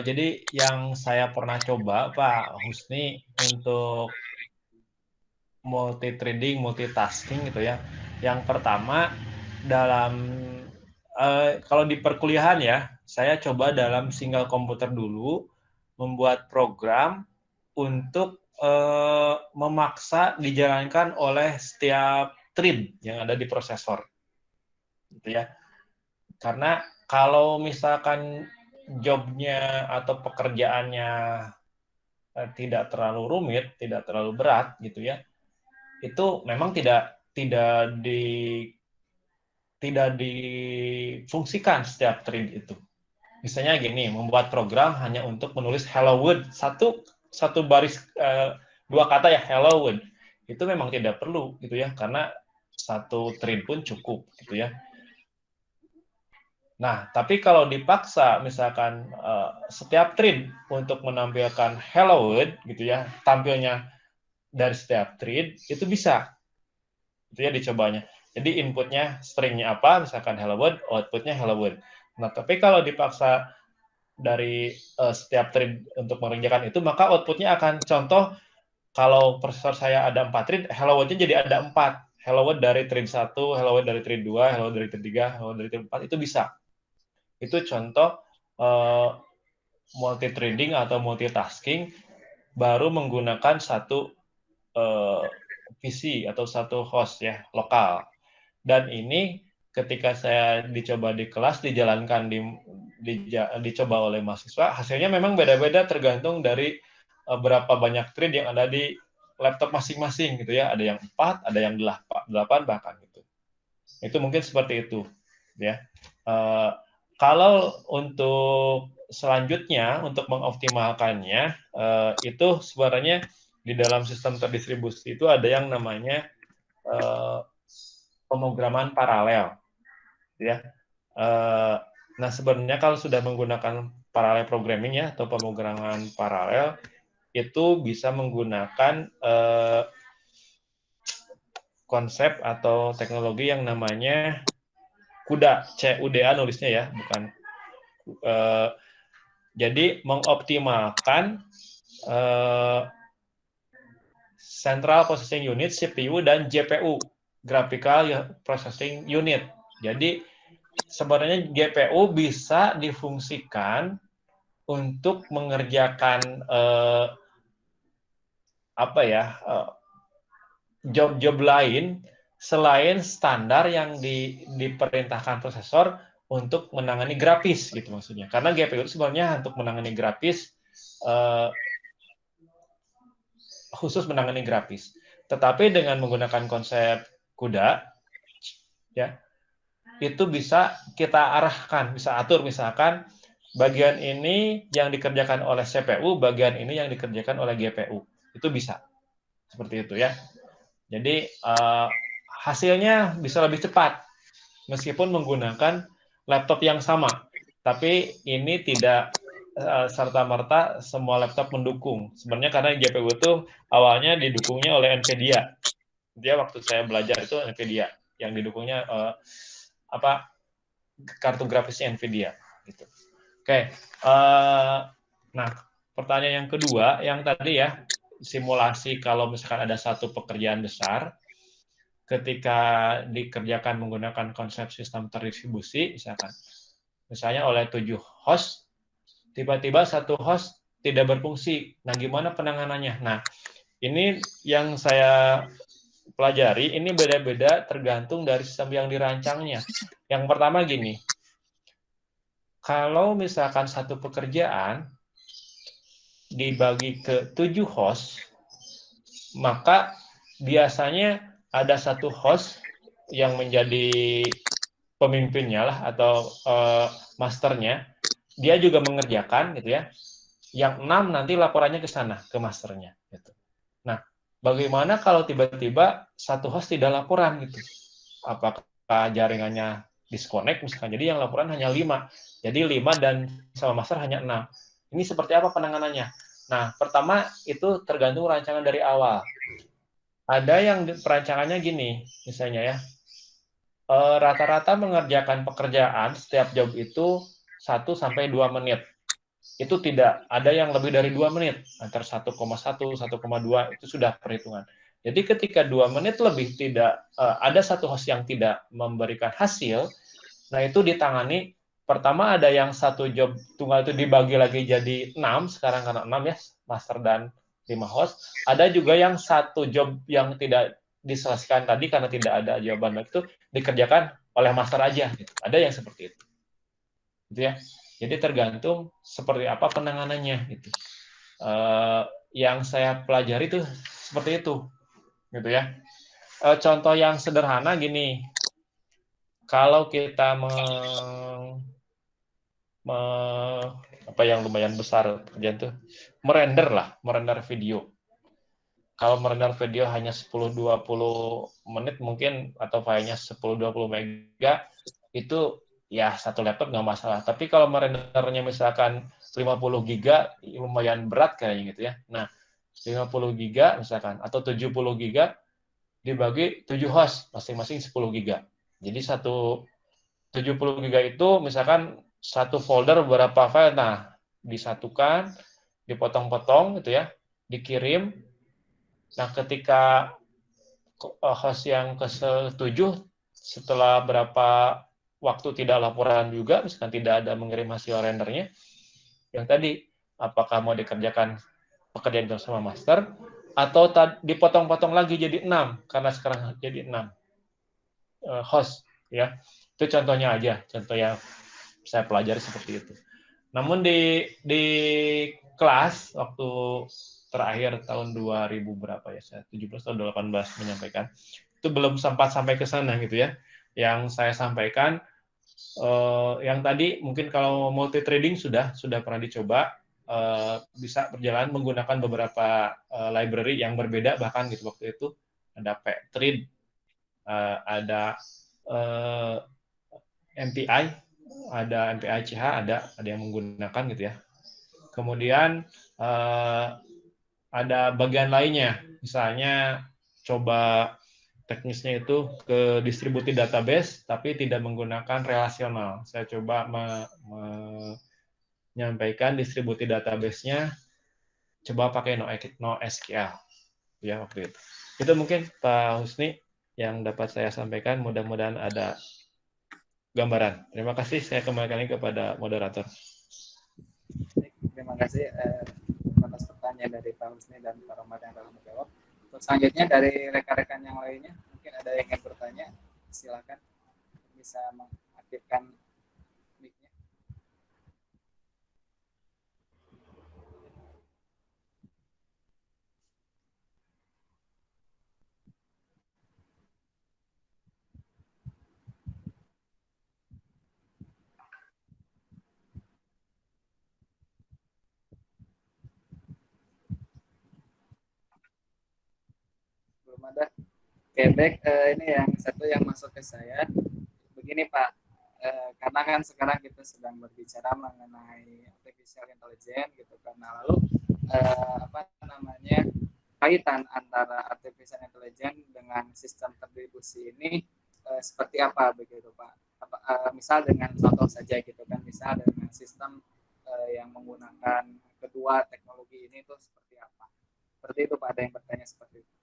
Jadi yang saya pernah coba Pak Husni untuk multi threading, multitasking gitu ya. Yang pertama kalau di perkuliahan ya, saya coba dalam single komputer dulu membuat program untuk memaksa dijalankan oleh setiap thread yang ada di prosesor, gitu ya. Karena kalau misalkan jobnya atau pekerjaannya tidak terlalu rumit, tidak terlalu berat, gitu ya, itu memang tidak difungsikan setiap thread itu. Misalnya gini, membuat program hanya untuk menulis hello world, satu baris 2 kata ya hello world, itu memang tidak perlu gitu ya, karena satu thread pun cukup gitu ya. Nah, tapi kalau dipaksa misalkan setiap thread untuk menampilkan hello world gitu ya, tampilnya dari setiap thread itu bisa. Itu ya dicobanya. Jadi inputnya stringnya apa, misalkan hello world, outputnya hello world. Nah, tapi kalau dipaksa dari setiap thread untuk mengerjakan itu, maka outputnya akan contoh kalau prosesor saya ada 4 thread, hello world-nya jadi ada 4. Hello world dari thread 1, hello world dari thread 2, hello world dari thread 3, hello world dari thread 4, itu bisa. Itu contoh multi-threading atau multitasking baru menggunakan satu PC atau satu host ya, lokal. Dan ini ketika saya dicoba di kelas, dijalankan dicoba oleh mahasiswa, hasilnya memang beda-beda tergantung dari berapa banyak thread yang ada di laptop masing-masing gitu ya. Ada yang 4, ada yang 8 bahkan gitu. Itu mungkin seperti itu ya. Kalau untuk selanjutnya untuk mengoptimalkannya itu sebenarnya di dalam sistem terdistribusi itu ada yang namanya pemrograman paralel ya. Nah, sebenarnya kalau sudah menggunakan parallel programming ya atau pemrograman paralel itu bisa menggunakan konsep atau teknologi yang namanya CUDA, CUDA nulisnya ya, bukan. Jadi mengoptimalkan Central Processing Unit CPU dan GPU, Graphical Processing Unit. Jadi sebenarnya GPU bisa difungsikan untuk mengerjakan job-job lain selain standar yang diperintahkan prosesor untuk menangani grafis gitu maksudnya. Karena GPU itu sebenarnya untuk menangani grafis khusus menangani grafis. Tetapi dengan menggunakan konsep CUDA ya, itu bisa kita arahkan, bisa atur misalkan bagian ini yang dikerjakan oleh CPU, bagian ini yang dikerjakan oleh GPU. Itu bisa. Seperti itu ya. Jadi hasilnya bisa lebih cepat meskipun menggunakan laptop yang sama. Tapi ini tidak serta-merta semua laptop mendukung. Sebenarnya karena GPU itu awalnya didukungnya oleh NVIDIA. Dia waktu saya belajar itu NVIDIA yang didukungnya kartu grafisnya NVIDIA gitu. Oke. Nah, pertanyaan yang kedua yang tadi ya, simulasi kalau misalkan ada satu pekerjaan besar ketika dikerjakan menggunakan konsep sistem terdistribusi misalnya oleh 7 host, tiba-tiba satu host tidak berfungsi. Nah, gimana penanganannya? Nah, ini yang saya pelajari, ini beda-beda tergantung dari sistem yang dirancangnya. Yang pertama gini, kalau misalkan satu pekerjaan dibagi ke 7 host, maka biasanya ada satu host yang menjadi pemimpinnya lah atau masternya, dia juga mengerjakan gitu ya. Yang 6 nanti laporannya ke sana, ke masternya gitu. Nah, bagaimana kalau tiba-tiba satu host tidak laporan gitu? Apakah jaringannya disconnect misalkan? Jadi yang laporan hanya 5. Jadi 5 dan sama master hanya 6. Ini seperti apa penanganannya? Nah, pertama itu tergantung rancangan dari awal. Ada yang perancangannya gini, misalnya ya, rata-rata mengerjakan pekerjaan setiap job itu 1-2 menit. Itu tidak ada yang lebih dari 2 menit, antara 1,1, 1,2 itu sudah perhitungan. Jadi ketika 2 menit lebih tidak ada satu host yang tidak memberikan hasil, nah itu ditangani. Pertama ada yang satu job tunggal itu dibagi lagi jadi 6, sekarang karena 6 ya, master dan 5 host. Ada juga yang satu job yang tidak diselesaikan tadi karena tidak ada jawaban baik itu dikerjakan oleh master aja gitu. Ada yang seperti itu. Gitu ya. Jadi tergantung seperti apa penanganannya gitu. Yang saya pelajari itu seperti itu. Gitu ya. Contoh yang sederhana gini. Kalau kita apa yang lumayan besar kerjaan tuh merender video. Kalau merender video hanya 10-20 menit mungkin atau filenya 10-20 mega itu ya satu laptop nggak masalah. Tapi kalau merendernya misalkan 50 giga, lumayan berat kayaknya gitu ya. Nah, 50 giga misalkan, atau 70 giga dibagi 7 host, masing-masing 10 giga. Jadi 70 giga itu misalkan satu folder beberapa file, nah disatukan, dipotong-potong gitu ya, dikirim. Nah, ketika host yang ke-7 setelah berapa waktu tidak laporan juga, misalkan tidak ada mengirim hasil rendernya, yang tadi, apakah mau dikerjakan pekerjaan itu sama master, atau dipotong-potong lagi jadi 6, karena sekarang jadi 6 host. Ya, itu contohnya aja, contoh yang saya pelajari seperti itu. Namun di kelas waktu terakhir tahun 2000 berapa ya, saya 17 atau 18 menyampaikan, itu belum sempat sampai ke sana gitu ya. Yang saya sampaikan yang tadi mungkin kalau multi trading sudah pernah dicoba, bisa berjalan menggunakan beberapa library yang berbeda, bahkan gitu waktu itu ada ptrade, ada MPI, ada MPI CH, ada yang menggunakan gitu ya. Kemudian ada bagian lainnya, misalnya coba teknisnya itu ke distributed database tapi tidak menggunakan relasional. Saya coba menyampaikan distributed database-nya coba pakai NoSQL ya waktu itu. Itu mungkin Pak Husni yang dapat saya sampaikan, mudah-mudahan ada gambaran. Terima kasih, saya kembalikan kepada moderator. Terima kasih atas pertanyaan dari Pak Husni dan Pak Romad yang telah menjawab. Untuk selanjutnya dari rekan-rekan yang lainnya, mungkin ada yang ingin bertanya, silakan bisa mengaktifkan mic-nya. Belum ada. Oke, baik. Ini yang satu yang masuk ke saya. Begini Pak, karena kan sekarang kita sedang berbicara mengenai artificial intelligence gitu kan. Nah, lalu apa namanya kaitan antara artificial intelligence dengan sistem terdistribusi ini seperti apa begitu Pak? Misal dengan contoh saja gitu kan, misal dengan sistem yang menggunakan kedua teknologi ini itu seperti apa? Seperti itu Pak, ada yang bertanya seperti itu.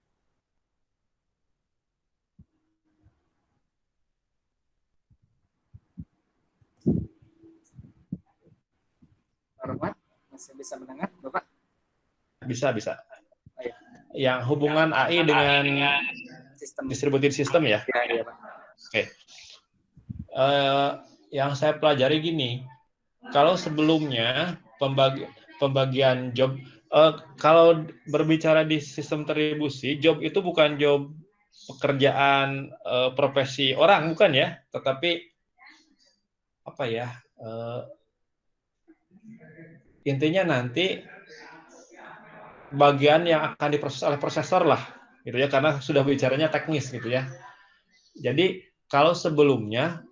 Pak Rahmat, masih bisa mendengar Bapak? Bisa. Oh, ya. Yang hubungan AI dengan Sistem distributed system ya? Iya, Pak. Oke. Yang saya pelajari gini, kalau sebelumnya pembagian job, kalau berbicara di sistem terdistribusi, job itu bukan job pekerjaan profesi orang, bukan ya, tetapi apa ya, intinya nanti bagian yang akan diproses oleh prosesor lah, gitu ya, karena sudah bicaranya teknis gitu ya. Jadi kalau sebelumnya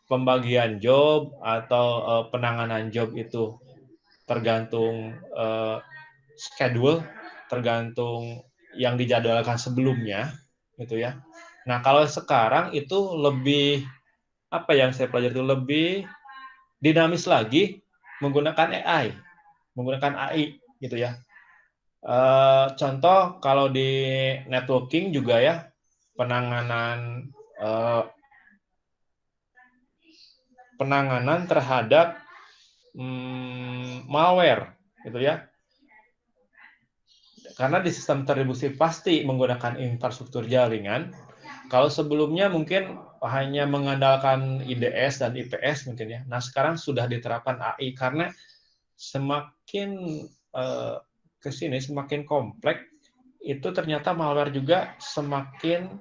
pembagian job atau penanganan job itu tergantung schedule, tergantung yang dijadwalkan sebelumnya, gitu ya. Nah, kalau sekarang itu lebih apa yang saya pelajari itu lebih dinamis lagi menggunakan AI, gitu ya. Contoh kalau di networking juga ya, penanganan terhadap malware, gitu ya. Karena di sistem terdistribusi pasti menggunakan infrastruktur jaringan. Kalau sebelumnya mungkin hanya mengandalkan IDS dan IPS mungkin ya. Nah, sekarang sudah diterapkan AI karena semakin ke sini semakin kompleks, itu ternyata malware juga semakin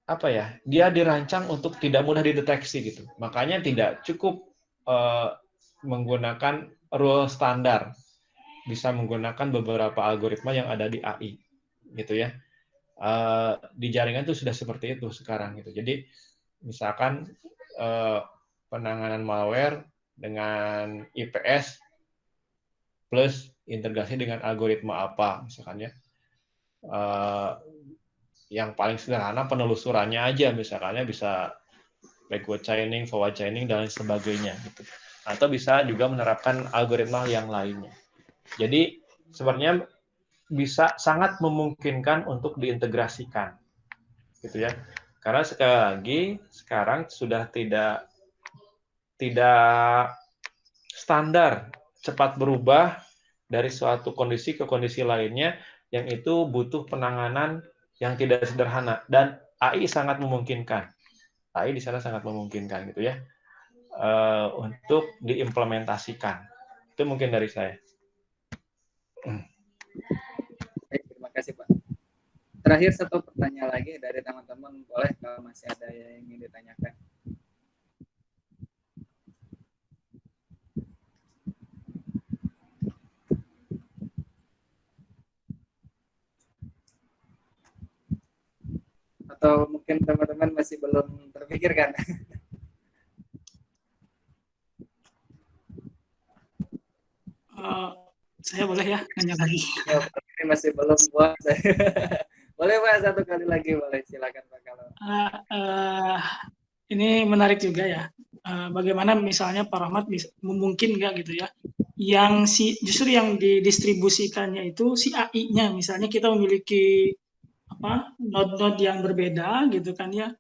apa ya? Dia dirancang untuk tidak mudah dideteksi gitu. Makanya tidak cukup menggunakan rule standar. Bisa menggunakan beberapa algoritma yang ada di AI, gitu ya. Di jaringan itu sudah seperti itu sekarang, gitu. Jadi misalkan penanganan malware dengan IPS plus integrasi dengan algoritma apa, misalkan ya. Yang paling sederhana penelusurannya aja, misalkannya bisa backward chaining, forward chaining, dan lain sebagainya. Gitu. Atau bisa juga menerapkan algoritma yang lainnya. Jadi sebenarnya bisa sangat memungkinkan untuk diintegrasikan, gitu ya. Karena sekali lagi sekarang sudah tidak standar, cepat berubah dari suatu kondisi ke kondisi lainnya, yang itu butuh penanganan yang tidak sederhana, dan AI sangat memungkinkan. AI di sana sangat memungkinkan, gitu ya, untuk diimplementasikan. Itu mungkin dari saya. Baik, terima kasih Pak. Terakhir satu pertanyaan lagi dari teman-teman, boleh kalau masih ada yang ingin ditanyakan. Atau mungkin teman-teman masih belum terpikirkan? Saya boleh ya nanya lagi. Ya, ini masih belum puas. Boleh Pak, satu kali lagi boleh, silakan Pak kalau. Ini menarik juga ya. Bagaimana misalnya Pak Rahmat mungkin nggak gitu ya? Yang justru yang didistribusikannya itu si AI-nya, misalnya kita memiliki node-node yang berbeda gitu kan ya,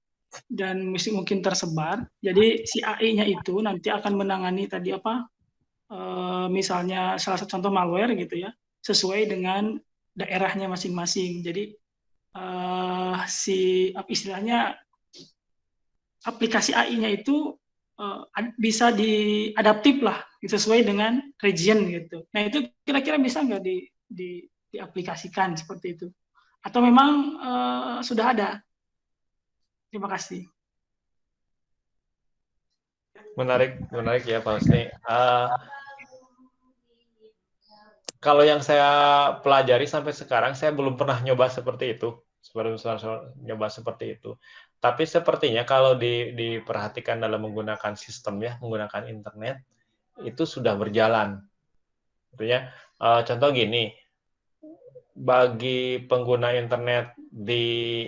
dan mungkin tersebar. Jadi si AI-nya itu nanti akan menangani tadi misalnya salah satu contoh malware gitu ya, sesuai dengan daerahnya masing-masing. Jadi istilahnya aplikasi AI-nya itu bisa diadaptif lah, sesuai dengan region gitu. Nah itu kira-kira bisa nggak diaplikasikan seperti itu? Atau memang sudah ada? Terima kasih. Menarik ya Pak Husni. Kalau yang saya pelajari sampai sekarang, saya belum pernah nyoba seperti itu. Tapi sepertinya kalau diperhatikan dalam menggunakan sistem ya, menggunakan internet, itu sudah berjalan. Artinya, contoh gini, bagi pengguna internet di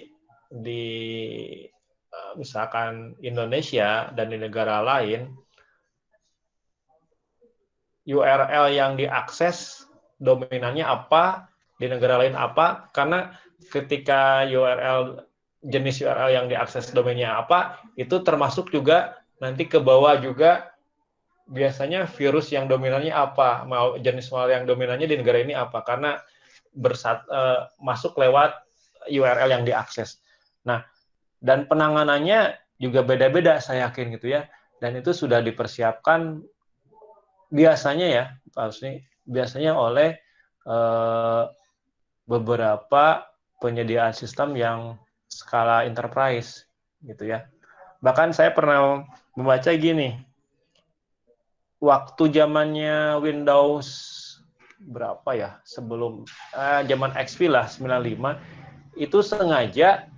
misalkan Indonesia dan di negara lain, URL yang diakses dominannya apa, di negara lain apa, karena ketika jenis URL yang diakses domainnya apa, itu termasuk juga nanti ke bawah juga biasanya virus yang dominannya apa, jenis malware yang dominannya di negara ini apa, karena masuk lewat URL yang diakses. Nah, dan penanganannya juga beda-beda, saya yakin gitu ya, dan itu sudah dipersiapkan biasanya ya, Pak Husni, biasanya oleh beberapa penyediaan sistem yang skala enterprise gitu ya. Bahkan saya pernah membaca gini, waktu zamannya Windows berapa ya, sebelum zaman XP lah 95, itu sengaja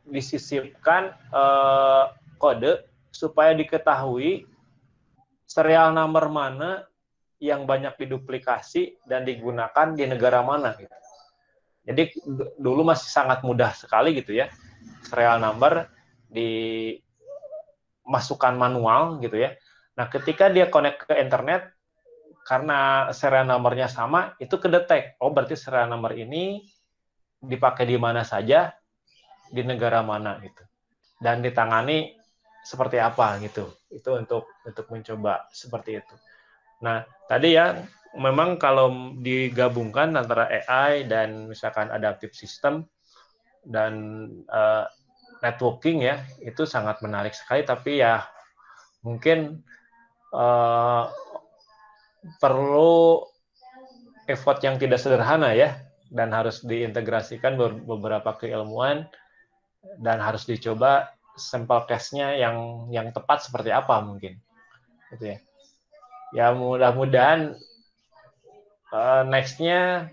disisipkan kode supaya diketahui serial number mana yang banyak diduplikasi dan digunakan di negara mana gitu. Jadi dulu masih sangat mudah sekali gitu ya, serial number dimasukkan manual gitu ya. Nah, ketika dia connect ke internet, karena serial numbernya sama, itu kedetek. Oh, berarti serial number ini dipakai di mana saja, di negara mana gitu. Dan ditangani seperti apa gitu. Itu untuk mencoba seperti itu. Nah, tadi ya, memang kalau digabungkan antara AI dan misalkan adaptive system dan networking ya, itu sangat menarik sekali, tapi ya mungkin perlu effort yang tidak sederhana ya, dan harus diintegrasikan beberapa keilmuan, dan harus dicoba sampel case-nya yang tepat seperti apa mungkin. Gitu ya. Ya mudah-mudahan next-nya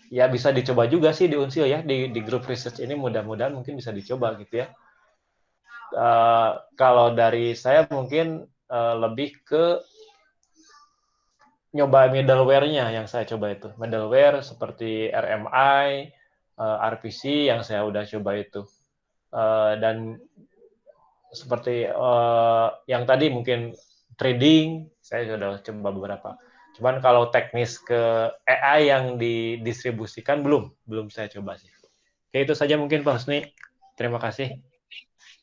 ya bisa dicoba juga sih di Unsil ya, di grup research ini mudah-mudahan mungkin bisa dicoba gitu ya. Kalau dari saya mungkin lebih ke nyoba middleware-nya yang saya coba itu. Middleware seperti RMI, RPC yang saya udah coba itu. Dan seperti yang tadi mungkin trading, saya sudah coba beberapa. Cuman kalau teknis ke AI yang didistribusikan belum saya coba sih. Oke, itu saja mungkin Pak Husni. Terima kasih.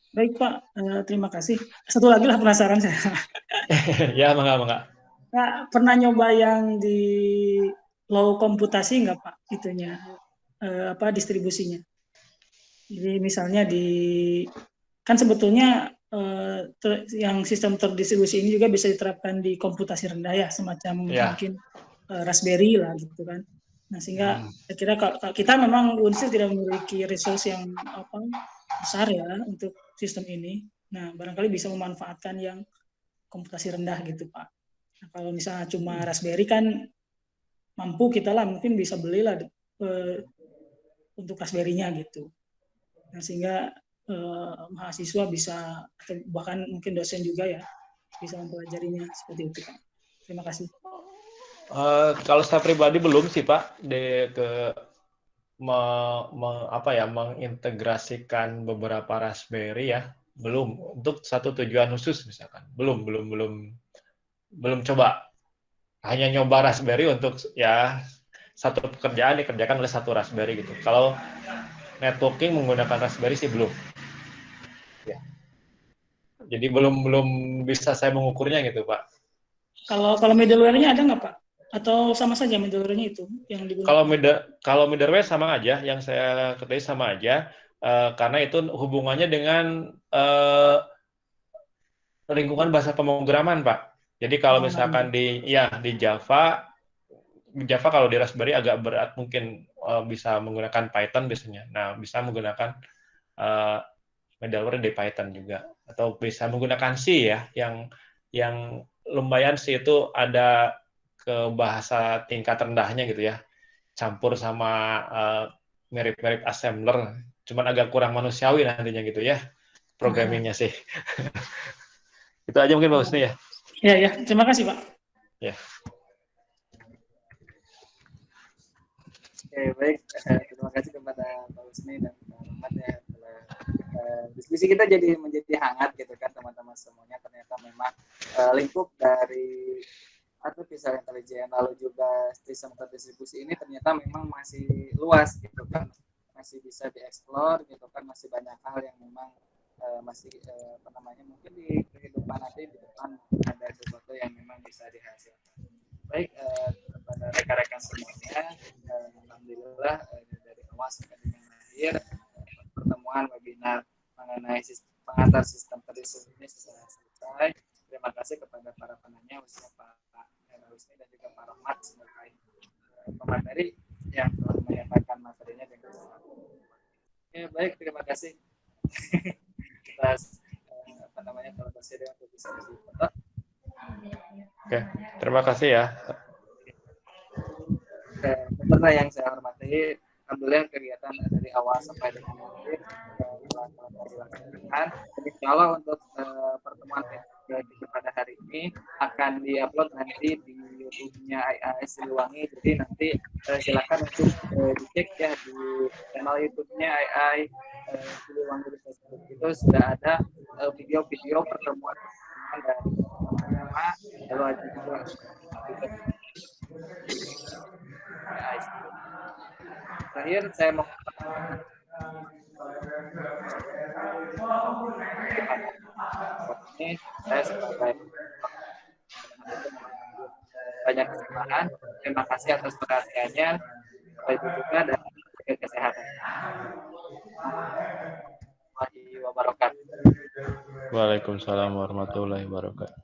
Baik Pak, terima kasih. Satu lagi lah penasaran saya. Ya, mangga. Nah, pernah nyoba yang di low komputasi nggak Pak itunya distribusinya? Jadi misalnya kan sebetulnya yang sistem terdistribusi ini juga bisa diterapkan di komputasi rendah ya, semacam Ya. mungkin Raspberry lah gitu kan. Nah sehingga saya kira kita memang Unsur tidak memiliki resource yang besar ya untuk sistem ini. Nah barangkali bisa memanfaatkan yang komputasi rendah gitu Pak. Nah, kalau misalnya cuma Raspberry kan mampu kita lah mungkin bisa belilah untuk Raspberry-nya gitu. Nah, sehingga mahasiswa bisa atau bahkan mungkin dosen juga ya bisa mempelajarinya seperti itu Pak. Terima kasih. Kalau saya pribadi belum sih Pak mengintegrasikan beberapa Raspberry ya, belum untuk satu tujuan khusus misalkan, belum coba, hanya nyoba Raspberry untuk ya satu pekerjaan dikerjakan oleh satu Raspberry gitu. Kalau networking menggunakan Raspberry sih belum, ya. Jadi belum bisa saya mengukurnya gitu Pak. Kalau middleware-nya ada nggak Pak? Atau sama saja middleware-nya itu yang digunakan? Kalau middleware sama aja, yang saya ketahui sama aja, karena itu hubungannya dengan lingkungan bahasa pemrograman, Pak. Jadi kalau misalkan di Java kalau di Raspberry agak berat, mungkin bisa menggunakan Python biasanya. Nah, bisa menggunakan middleware di Python juga, atau bisa menggunakan C ya, yang lumayan C itu ada ke bahasa tingkat rendahnya gitu ya, campur sama mirip-mirip assembler, cuman agak kurang manusiawi nantinya gitu ya programmingnya sih. Itu aja mungkin Pak Husni ya. Ya, terima kasih Pak. Ya. Oke, baik. Terima kasih kepada Pak Husni dan Pak Rahmat ya. Diskusi kita menjadi hangat gitu kan teman-teman semuanya. Ternyata memang lingkup dari artificial intelligence lalu juga sistem terdistribusi ini ternyata memang masih luas gitu kan, masih bisa dieksplor gitu kan, masih banyak hal yang memang masih mungkin di kehidupan nanti di depan ada sesuatu yang memang bisa dihasilkan. Baik, kepada rekan-rekan semuanya, alhamdulillah dari awal sampai dengan akhir pertemuan webinar mengenai pengantar sistem terdistribusi ini sudah selesai. Terima kasih kepada para penanya, khususnya Pak Husni dan juga Pak Rahmat sebagai pemateri yang telah menyampaikan materinya dengan baik. Terima kasih atas bersedia untuk bisa foto. Oke, terima kasih ya. Peserta yang saya hormati, alhamdulillah kegiatan dari awal sampai dengan akhir telah dilaksanakan. Jadi kalau untuk pertemuan kita pada hari ini akan diupload nanti di YouTube-nya AI Siliwangi. Jadi nanti silakan untuk dicek ya di channel YouTube-nya AI Siliwangi di Facebook. Itu sudah ada video-video pertemuan dari pertama, lalu ada juga terakhir saya mau ini saya sebagai banyak kesempatan. Terima kasih atas perhatiannya. Sampai jumpa dan jaga kesehatan. Warahmatullahi wabarakatuh. Waalaikumsalam warahmatullahi wabarakatuh.